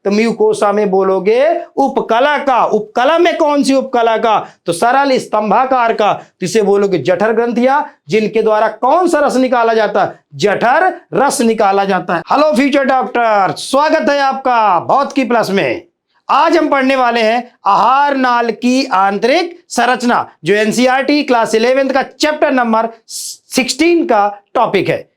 तो म्यूकोसा में बोलोगे उपकला का। उपकला में कौन सी उपकला का? तो सरल स्तंभाकार का। तो इसे बोलोगे जठर ग्रंथियां, जिनके द्वारा कौन सा रस निकाला जाता है? जठर रस निकाला जाता है। हेलो फ्यूचर डॉक्टर, स्वागत है आपका भौतिकी प्लस में। आज हम पढ़ने वाले हैं आहार नाल की आंतरिक संरचना, जो एनसीईआरटी क्लास 11 का चैप्टर नंबर 16 का टॉपिक है।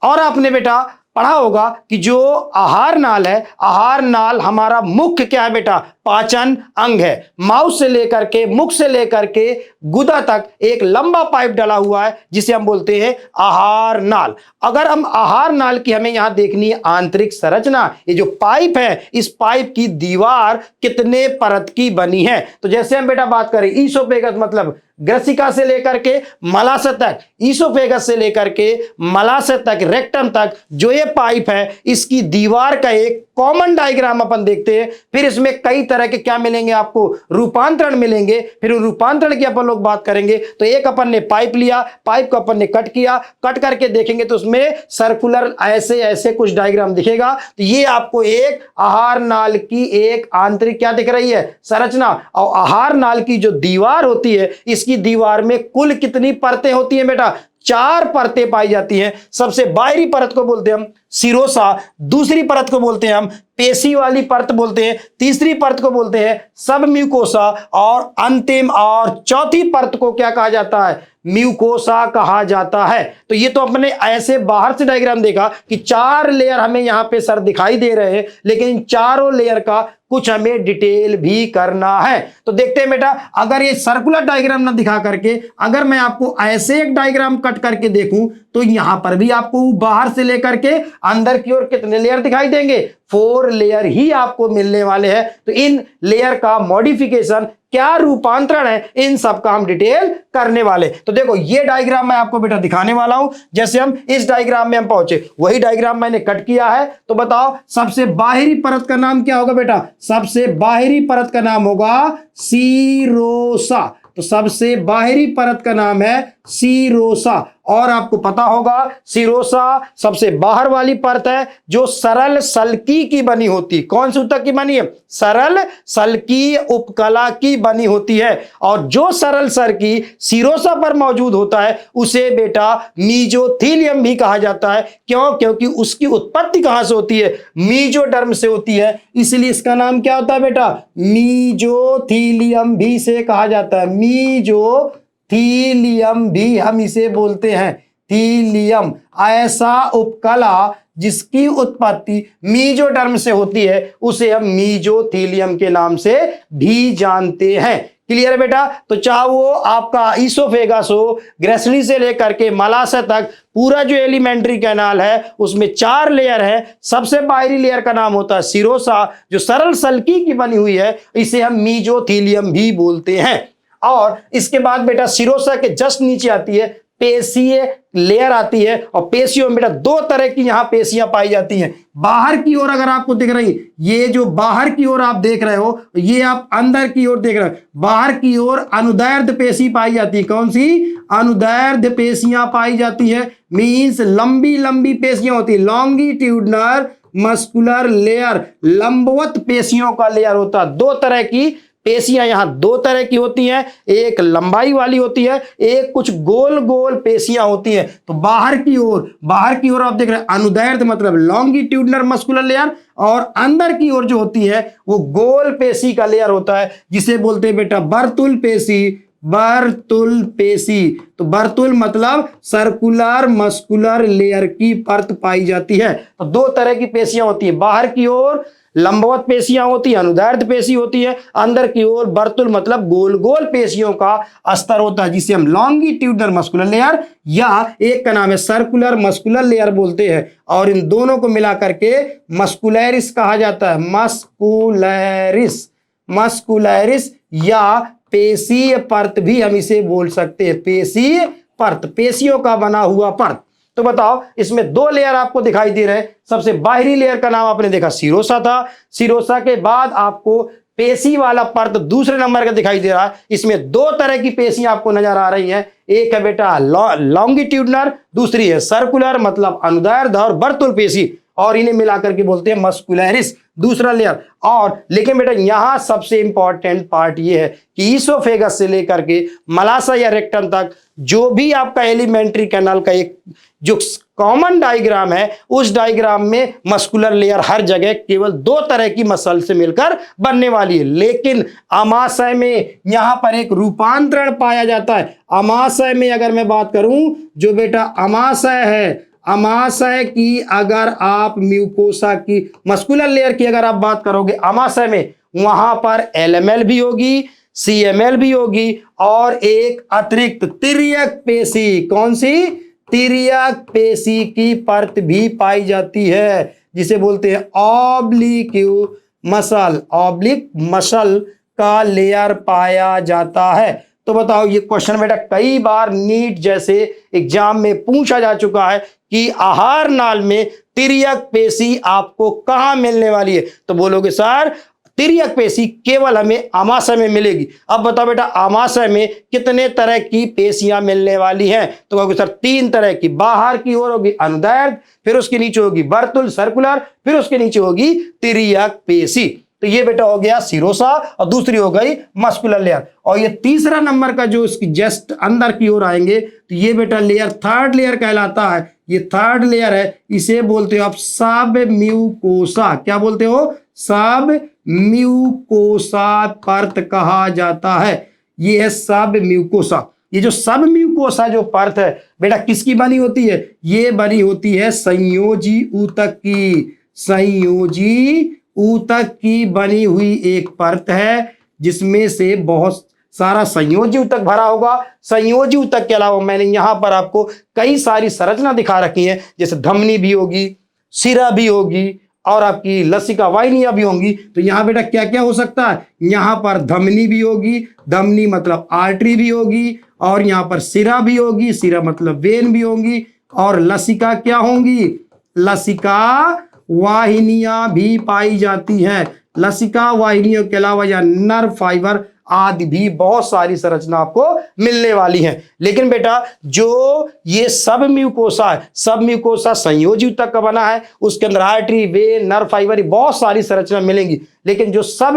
और आपने बेटा पढ़ा होगा कि जो आहार नाल है, आहार नाल हमारा मुख्य क्या है बेटा? पाचन अंग है। माउथ से लेकर के, मुख से लेकर के गुदा तक एक लंबा पाइप डला हुआ है, जिसे हम बोलते हैं आहार नाल। अगर हम आहार नाल की हमें यहां देखनी है आंतरिक संरचना, ये जो पाइप है, इस पाइप की दीवार कितने परत की बनी है? तो जैसे हम बेटा बात करें ईसोफेगस मतलब ग्रसिका से लेकर के मलाशय तक, ईसोफेगस से लेकर के मलाशय तक, रेक्टम तक जो ये पाइप है, इसकी दीवार का एक कॉमन डायग्राम अपन देखते हैं। फिर इसमें कई तरह के क्या मिलेंगे आपको? रूपांतरण मिलेंगे। फिर रूपांतरण की अपन लोग बात करेंगे। तो एक अपन ने पाइप लिया, पाइप को अपन ने कट किया, कट करके देखेंगे तो उसमें सर्कुलर ऐसे ऐसे कुछ डायग्राम दिखेगा। तो ये आपको एक आहार नाल की एक आंतरिक क्या दिख रही है? संरचना। और आहार नाल की जो दीवार होती है, इसकी दीवार में कुल कितनी परतें होती हैं बेटा? 4 परतें पाई जाती हैं। सबसे बाहरी परत को बोलते हैं हम सिरोसा, दूसरी परत को बोलते हैं हम पेशी वाली परत बोलते हैं, तीसरी परत को बोलते हैं सब म्यूकोसा, और अंतिम और चौथी परत को क्या कहा जाता है? म्यूकोसा कहा जाता है। तो ये तो अपने ऐसे बाहर से डायग्राम देखा कि 4 लेयर हमें यहां पे सर दिखाई दे रहे हैं, लेकिन इन चारों लेयर का कुछ हमें डिटेल भी करना है। तो देखते हैं बेटा, अगर ये सर्कुलर डायग्राम ना दिखा करके अगर मैं आपको ऐसे एक डायग्राम कट करके देखूं, तो यहां पर भी आपको बाहर से लेकर के अंदर की ओर कितने लेयर दिखाई देंगे? 4 लेयर ही आपको मिलने वाले हैं। तो इन लेयर का मॉडिफिकेशन, क्या रूपांतरण है, इन सब का हम डिटेल करने वाले। तो देखो ये डायग्राम मैं आपको बेटा दिखाने वाला हूं। जैसे हम इस डायग्राम में हम पहुंचे, वही डायग्राम मैंने कट किया है। तो बताओ सबसे बाहरी परत का नाम क्या होगा बेटा? सबसे बाहरी परत का नाम होगा सीरोसा। तो सबसे बाहरी परत का नाम है सीरोसा। और आपको पता होगा सीरोसा सबसे बाहर वाली परत है, जो सरल सल्की की बनी होती। कौन सी ऊतक की बनी है? सरल सल्की उपकला की बनी होती है। और जो सरल सल्की सीरोसा पर मौजूद होता है, उसे बेटा मीजोथीलियम भी कहा जाता है। क्यों? क्योंकि उसकी उत्पत्ति कहां से होती है? मीजोडर्म से होती है। इसलिए इसका नाम क्या होता है बेटा? मीजोथीलियम भी से कहा जाता है। मीजोथीलियम भी हम इसे बोलते हैं। थीलियम ऐसा उपकला जिसकी उत्पत्ति मीजोडर्म से होती है, उसे हम मीजोथीलियम के नाम से भी जानते हैं। क्लियर है बेटा? तो चाहे वो आपका ईसोफेगस हो, ग्रसनी से लेकर के मलाशय तक, पूरा जो एलिमेंट्री कैनाल है उसमें 4 लेयर है। सबसे बाहरी लेयर का नाम होता है सिरोसा, जो सरल सल्की की बनी हुई है, इसे हम मीजोथीलियम भी बोलते हैं। और इसके बाद बेटा सिरोसा के जस्ट नीचे आती है पेशीय लेयर आती है। और पेशियों में बेटा 2 तरह की यहां पेशियां पाई जाती हैं। बाहर की ओर अगर आपको दिख रही, ये जो बाहर की ओर आप देख रहे हो, ये आप अंदर की ओर देख रहे हो। बाहर की ओर अनुदैर्ध्य पेशी पाई जाती है। कौन सी? अनुदैर्ध्य पेशियां पाई जाती है। मींस लंबी लंबी पेशियां होती है। लॉन्गिट्यूडनल मस्कुलर लेयर, लंबवत पेशियों का लेयर होता है। 2 तरह की पेशियां यहां 2 तरह की होती हैं, एक लंबाई वाली होती है, एक कुछ गोल गोल पेशियां होती हैं। तो बाहर की ओर आप देख रहे हैं अनुदैर्ध्य मतलब लॉन्गिट्यूडनल मस्कुलर लेयर, और अंदर की ओर जो होती है वो गोल पेशी का लेयर होता है, जिसे बोलते हैं बेटा बर्तुल पेशी। बर्तुल पेशी, तो बर्तुल मतलब सर्कुलर मस्कुलर लेयर की परत पाई जाती है। तो 2 तरह की पेशियां होती है। बाहर की ओर लंबवत पेशियां होती है, अनुदैर्ध्य पेशी होती है। अंदर की ओर बर्तुल मतलब गोल गोल पेशियों का स्तर होता है, जिसे हम लॉन्गिट्यूडनल मस्कुलर लेयर या एक का नाम है सर्कुलर मस्कुलर लेयर बोलते हैं। और इन दोनों को मिला करके मस्कुलैरिस कहा जाता है। मस्कुलैरिस या पेशीय परत भी हम इसे बोल सकते हैं। पेशीय परत, पेशियों का बना हुआ परत। तो बताओ इसमें 2 लेयर आपको दिखाई दे रहे हैं। सबसे बाहरी लेयर का नाम आपने देखा सिरोसा था। सिरोसा के बाद आपको पेशी वाला परत दूसरे नंबर का दिखाई दे रहा है। इसमें 2 तरह की पेशियां आपको नजर आ रही हैं। एक है बेटा लॉन्गिट्यूडनल, दूसरी है सर्कुलर मतलब अनुदैर्ध्य और बर्तुल पेशी। और इन्हें मिलाकर के बोलते हैं मस्कुलरिस, दूसरा लेयर। और लेकिन बेटा यहां सबसे इंपॉर्टेंट पार्ट ये है कि ईसोफेगस से लेकर के मलाशय या रेक्टम तक जो भी आपका एलिमेंट्री कैनाल का एक जो कॉमन डायग्राम है, उस डायग्राम में मस्कुलर लेयर हर जगह केवल दो तरह की मसल से मिलकर बनने वाली है। लेकिन अमाशय में यहां पर एक रूपांतरण पाया जाता है। अमाशय में अगर मैं बात करूं, जो बेटा अमाशय है, अमाशय की अगर आप म्यूकोसा की मस्कुलर लेयर की अगर आप बात करोगे अमाशय में, वहां पर एलएमएल भी होगी, सीएमएल भी होगी और एक अतिरिक्त तिर्यक पेशी, कौन सी? तिर्यक पेशी की परत भी पाई जाती है, जिसे बोलते हैं ऑब्लिक मसल, ऑब्लिक मसल का लेयर पाया जाता है। तो बताओ ये क्वेश्चन बेटा कई बार नीट जैसे एग्जाम में पूछा जा चुका है कि आहार नाल में तिर्यक पेशी आपको कहां मिलने वाली है, तो बोलोगे सर तिर्यक पेशी केवल हमें अमाशय में मिलेगी। अब बताओ बेटा अमाशय में कितने तरह की पेशियां मिलने वाली हैं, तो कहोगे सर 3 तरह की। बाहर की ओर होगी अनुदैर्ध्य, फिर उसके नीचे होगी वर्तुल सर्कुलर, फिर उसके नीचे होगी तिर्यक पेशी। तो ये बेटा हो गया सिरोसा और दूसरी हो गई मस्कुलर लेयर। और ये तीसरा नंबर का जो इसकी जस्ट अंदर की ओर आएंगे तो ये बेटा लेयर थर्ड लेयर कहलाता है। ये थर्ड लेयर है, इसे बोलते हो आप सब म्यूकोसा। क्या बोलते हो? सब म्यूकोसा परत कहा जाता है। ये है सब म्यूकोसा। ये जो सब म्यूकोसा जो परत है बेटा किसकी बनी होती है? ये बनी होती है संयोजी ऊतक की, संयोजी ऊतक की बनी हुई एक परत है, जिसमें से बहुत सारा संयोजी ऊतक भरा होगा। संयोजी ऊतक के अलावा मैंने यहां पर आपको कई सारी संरचना दिखा रखी है, जैसे धमनी भी होगी, सिरा भी होगी और आपकी लसिका वाहिनियां भी होंगी। तो यहां बेटा क्या क्या हो सकता है? यहां पर धमनी भी होगी, धमनी मतलब आर्टरी भी होगी, और यहां पर सिरा भी होगी, सिरा मतलब वेन भी होंगी, और लसिका क्या होंगी? लसिका वाहिनियां भी पाई जाती हैं। लसिका वाहिनियों के अलावा या नर्व फाइबर आदि भी बहुत सारी संरचना आपको मिलने वाली है। लेकिन बेटा जो ये सब म्यूकोसा है, सब म्यूकोसा संयोजी ऊतक का बना है, उसके अंदर आर्टरी, वेन, नर्व फाइबर बहुत सारी संरचना मिलेंगी। लेकिन जो सब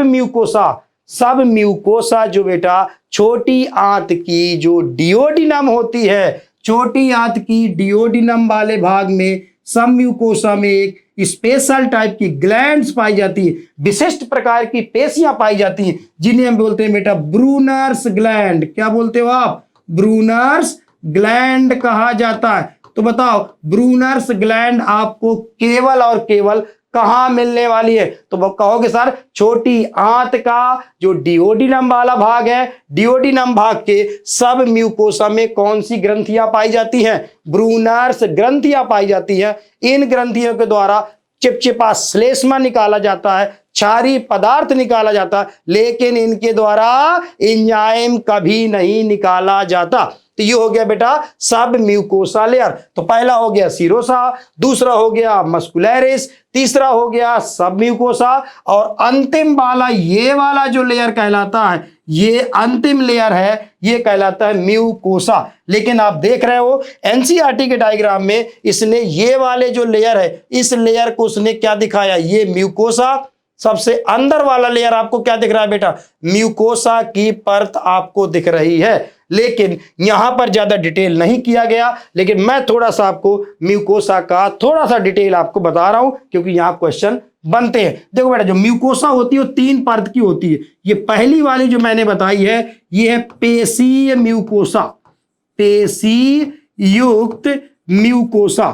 म्यूकोसा जो बेटा छोटी आंत की जो डिओडिनम होती है, छोटी आंत की डिओडिनम वाले भाग में सब म्यूकोसा में एक स्पेशल टाइप की ग्लैंड्स पाई जाती है, विशिष्ट प्रकार की पेशियां पाई जाती हैं, जिन्हें हम बोलते हैं बेटा ब्रूनर्स ग्लैंड। क्या बोलते हो आप? ब्रूनर्स ग्लैंड कहा जाता है। तो बताओ ब्रूनर्स ग्लैंड आपको केवल और केवल कहां मिलने वाली है? तो वो कहोगे सर छोटी आंत का जो डिओडिनम वाला भाग है, डिओडिनम भाग के सब म्यूकोसा में कौन सी ग्रंथियां पाई जाती हैं? ब्रूनर्स ग्रंथियां पाई जाती हैं। इन ग्रंथियों के द्वारा चिपचिपा श्लेष्मा निकाला जाता है, क्षारीय पदार्थ निकाला जाता है, लेकिन इनके द्वारा एंजाइम कभी नहीं निकाला जाता। तो ये हो गया बेटा सब म्यूकोसा लेयर। तो पहला हो गया सिरोसा, दूसरा हो गया मस्कुलरिस, तीसरा हो गया सब म्यूकोसा, और अंतिम वाला ये वाला जो लेयर कहलाता है, ये अंतिम लेयर है, ये कहलाता है म्यूकोसा। लेकिन आप देख रहे हो एनसीईआरटी के डायग्राम में इसने ये वाले जो लेयर है, इस लेयर को उसने क्या दिखाया? ये म्यूकोसा। सबसे अंदर वाला लेयर आपको क्या दिख रहा है बेटा? म्यूकोसा की परत आपको दिख रही है। लेकिन यहां पर ज्यादा डिटेल नहीं किया गया, लेकिन मैं थोड़ा सा आपको म्यूकोसा का थोड़ा सा डिटेल आपको बता रहा हूं, क्योंकि यहां क्वेश्चन बनते हैं। देखो बेटा जो म्यूकोसा होती है वो 3 परत की होती है। ये पहली वाली जो मैंने बताई है ये है पेशीय म्यूकोसा, पेशी युक्त म्यूकोसा,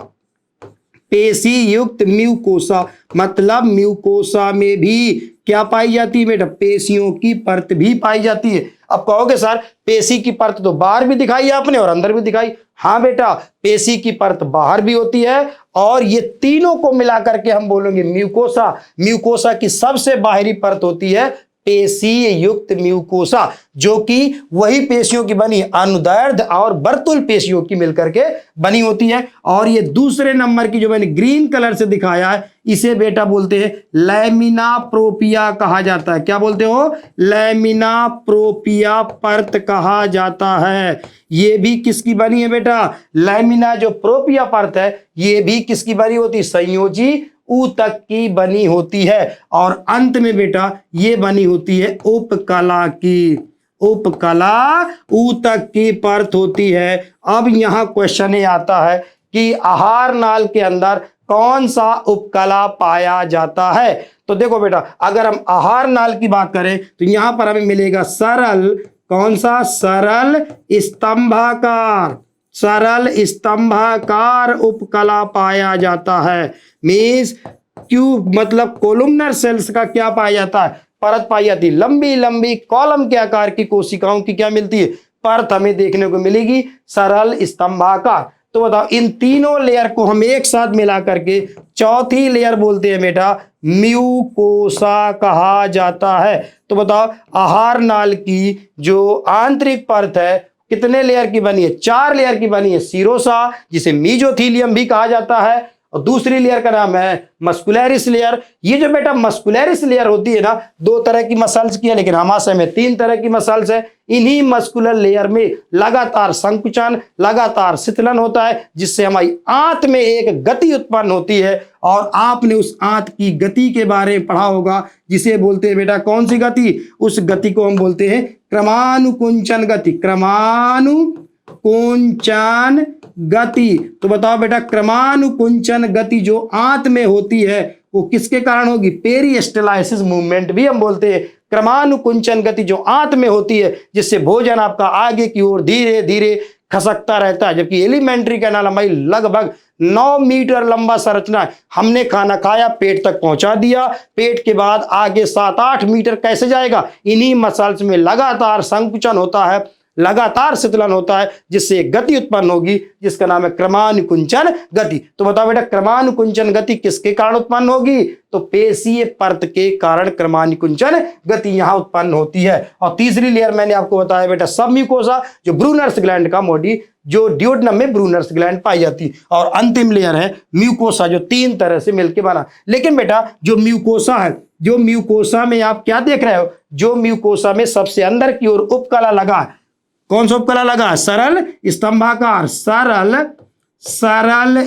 पेशी युक्त म्यूकोसा मतलब म्यूकोसा में भी क्या पाई जाती है बेटा? पेशियों की परत भी पाई जाती है। अब कहोगे सर पेशी की परत तो बाहर भी दिखाई आपने और अंदर भी दिखाई। हाँ बेटा पेशी की परत बाहर भी होती है, और ये तीनों को मिलाकर के हम बोलेंगे म्यूकोसा। म्यूकोसा की सबसे बाहरी परत होती है पेशीय युक्त म्यूकोसा, जो कि वही पेशियों की बनी अनुदैर्ध्य और वर्तुल पेशियों की मिलकर के बनी होती है। और ये दूसरे नंबर की जो मैंने ग्रीन कलर से दिखाया है, इसे बेटा बोलते हैं लैमिना प्रोपिया कहा जाता है। क्या बोलते हो? लैमिना प्रोपिया परत कहा जाता है। ये भी किसकी बनी है बेटा? लैमिना जो प्रोपिया परत है ये भी किसकी बनी होती है? संयोजी ऊ तक की बनी होती है और अंत में बेटा ये बनी होती है उपकला की। उपकला ऊ तक की परत होती है। अब यहां क्वेश्चन ये आता है कि आहार नाल के अंदर कौन सा उपकला पाया जाता है। तो देखो बेटा, अगर हम आहार नाल की बात करें तो यहां पर हमें मिलेगा सरल, कौन सा, सरल स्तंभाकार। सरल स्तंभाकार उपकला पाया जाता है। मीन्स क्यूब मतलब कोलुमनर सेल्स का क्या पाया जाता है, परत पाई जाती है। लंबी लंबी कॉलम के आकार की कोशिकाओं की क्या मिलती है, परत हमें देखने को मिलेगी, सरल स्तंभाकार। तो बताओ, इन तीनों लेयर को हम एक साथ मिला करके चौथी लेयर बोलते हैं बेटा म्यूकोसा कहा जाता है। तो बताओ, आहार नाल की जो आंतरिक परत है कितने लेयर की बनी है, 4 लेयर की बनी है। सीरोसा, जिसे मीजोथीलियम भी कहा जाता है, और दूसरी लेयर का नाम है मस्कुलरिस लेयर। ये जो बेटा मस्कुलरिस लेयर होती है ना, 2 तरह की मसल्स की है, लेकिन आमाशय में 3 तरह की मसल्स है। इन्हीं मस्कुलर लेयर में लगातार संकुचन, लगातार शीतलन होता है, जिससे हमारी आंत में एक गति उत्पन्न होती है। और आपने उस आंत की गति के बारे में पढ़ा होगा, जिसे बोलते हैं बेटा कौन सी गति, उस गति को हम बोलते हैं क्रमानुकुंचन गति। क्रमानुकुंचन गति। तो बताओ बेटा, क्रमानुकुंचन गति जो आंत में होती है वो किसके कारण होगी, पेरिस्टालसिस मूवमेंट भी हम बोलते हैं। क्रमानुकुंचन गति जो आंत में होती है, जिससे भोजन आपका आगे की ओर धीरे धीरे खसकता रहता है। जबकि एलिमेंट्री कैनाल हमारी लगभग 9 मीटर लंबा संरचना है। हमने खाना खाया, पेट तक पहुंचा दिया, पेट के बाद आगे 7-8 मीटर कैसे जाएगा, इन्हीं मसल्स में लगातार संकुचन होता है, लगातार शीतलन होता है, जिससे गति उत्पन्न होगी, जिसका नाम है क्रमानुकुंचन गति। तो बताओ बेटा, क्रमानुकुंचन गति किसके कारण उत्पन्न होगी, तो पेशीय परत के कारण क्रमानुकुंचन गति यहां उत्पन्न होती है। और तीसरी लेयर मैंने आपको बताया बेटा सबम्यूकोसा, जो ब्रूनर्स ग्लैंड का बॉडी, जो ड्यूोडेनम में ब्रूनर्स ग्लैंड पाई जाती है। और अंतिम लेयर है म्यूकोसा, जो 3 तरह से मिलकर बना। लेकिन बेटा जो म्यूकोसा है, जो म्यूकोसा में आप क्या देख रहे हो, जो म्यूकोसा में सबसे अंदर की ओर उपकला लगा है, कौन सा उपकला लगा, सरल स्तंभाकार। सरल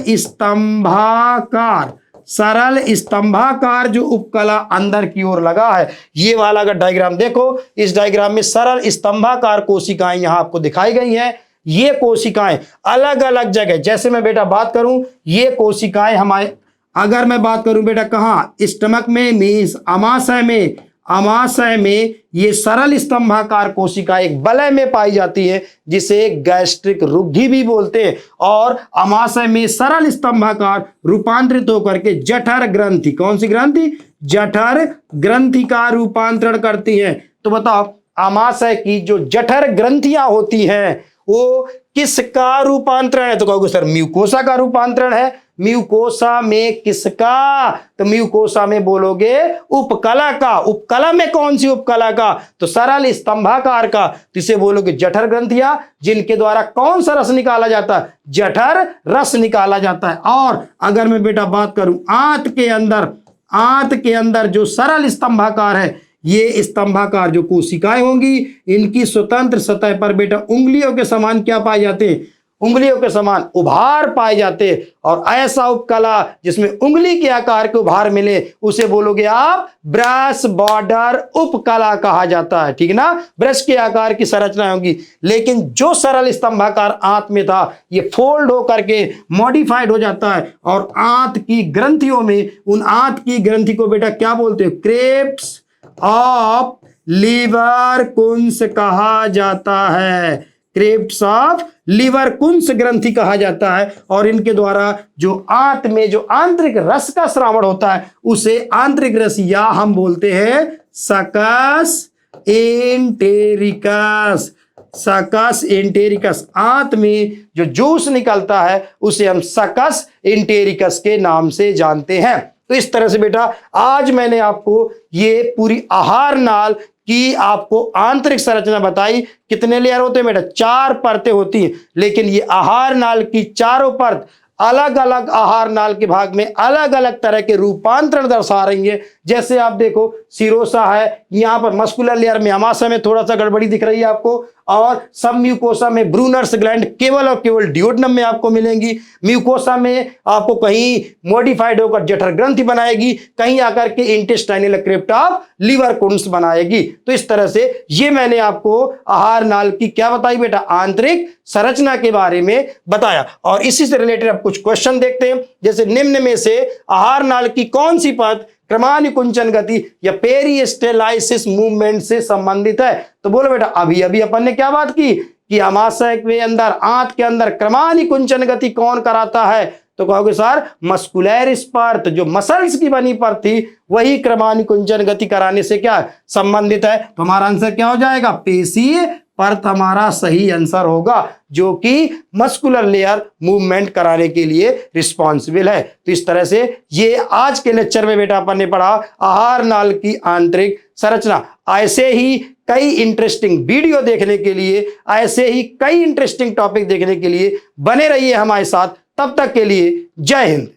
स्तंभाकार, सरल स्तंभाकार जो उपकला अंदर की ओर लगा है। ये वाला अगर डायग्राम देखो, इस डायग्राम में सरल स्तंभाकार कोशिकाएं यहां आपको दिखाई गई हैं। ये कोशिकाएं अलग अलग जगह, जैसे मैं बेटा बात करूं, ये कोशिकाएं हमारे, अगर मैं बात करूं बेटा कहां, स्टमक में, मीन्स आमाशय में, आमाशय में ये सरल स्तंभाकार कोशिका एक वलय में पाई जाती है, जिसे गैस्ट्रिक रुग्धि भी बोलते हैं। और आमाशय में सरल स्तंभाकार रूपांतरित होकर के जठर ग्रंथि, कौन सी ग्रंथि, जठर ग्रंथि का रूपांतरण करती है। तो बताओ, आमाशय की जो जठर ग्रंथियां होती हैं वो किसका रूपांतरण है, तो कहोगे सर म्यूकोसा का रूपांतरण है। म्यूकोसा में किसका, तो म्यूकोसा में बोलोगे उपकला का। उपकला में कौन सी उपकला का, तो सरल स्तंभाकार का। तो इसे बोलोगे जठर ग्रंथियां, जिनके द्वारा कौन सा रस निकाला जाता है, जठर रस निकाला जाता है। और अगर मैं बेटा बात करूं आंत के अंदर, आंत के अंदर जो सरल स्तंभाकार है, ये स्तंभाकार जो कोशिकाएं होंगी, इनकी स्वतंत्र सतह पर बेटा उंगलियों के समान क्या पाए जाते हैं, उंगलियों के समान उभार पाए जाते हैं। और ऐसा उपकला जिसमें उंगली के आकार के उभार मिले, उसे बोलोगे आप ब्रश बॉर्डर उपकला कहा जाता है। ठीक ना, ब्रश के आकार की संरचना होगी। लेकिन जो सरल स्तंभाकार आंत में था, ये फोल्ड होकर के मॉडिफाइड हो जाता है, और आंत की ग्रंथियों में, उन आंत की ग्रंथि को बेटा क्या बोलते हैं, क्रेप्स ऑफ लीवर कुंस कहा जाता है। क्रेप्स ऑफ लीवर कुंस ग्रंथि कहा जाता है। और इनके द्वारा जो आंत में जो आंतरिक रस का श्रावण होता है, उसे आंतरिक रस या हम बोलते हैं सकस एंटेरिकस। सकस एंटेरिकस, आंत में जो जूस निकलता है उसे हम सकस एंटेरिकस के नाम से जानते हैं। तो इस तरह से बेटा आज मैंने आपको ये पूरी आहार नाल की आपको आंतरिक संरचना बताई। कितने लेयर होते हैं बेटा, 4 परतें होती हैं। लेकिन ये आहार नाल की चारों परत अलग अलग आहार नाल के भाग में अलग अलग तरह के रूपांतरण दर्शा रही है। जैसे आप देखो सिरोसा है, यहां पर मस्कुलर लेयर में आमाशय में थोड़ा सा गड़बड़ी दिख रही है आपको, और सब म्यूकोसा में ब्रूनर्स ग्लैंड केवल और केवल ड्यूोडेनम में आपको मिलेंगी। म्यूकोसा में आपको कहीं मॉडिफाइड होकर जठर ग्रंथि बनाएगी, कहीं आकर के इंटेस्टाइनल क्रिप्ट ऑफ लीवर कुंड्स बनाएगी। तो इस तरह से ये मैंने आपको आहार नाल की क्या बताई बेटा, आंतरिक संरचना के बारे में बताया। और इसी से रिलेटेड अब कुछ क्वेश्चन देखते हैं। जैसे निम्न में से आहार नाल की कौन सी परत क्रमानुकुंचन गति या पेरिस्टेलाइसिस मूवमेंट से संबंधित है? तो बोलो बेटा, अभी अभी अपन ने क्या बात की कि आमाशय के अंदर, आंत के अंदर क्रमानुकुंचन गति कौन कराता है? तो कहोगे सर मस्कुलर स्पर्त, जो मसल्स की बनी परत थी वही क्रमानुकुंचन गति कराने से क्या संबंधित है। तो हमारा आंसर क्या हो जाएगा, पेशीय परत हमारा सही आंसर होगा, जो कि मस्कुलर लेयर मूवमेंट कराने के लिए रिस्पॉन्सिबल है। तो इस तरह से ये आज के लेक्चर में बेटा अपन ने पढ़ा आहार नाल की आंतरिक संरचना। ऐसे ही कई इंटरेस्टिंग वीडियो देखने के लिए, ऐसे ही कई इंटरेस्टिंग टॉपिक देखने के लिए बने रहिए हमारे साथ। तब तक के लिए जय हिंद।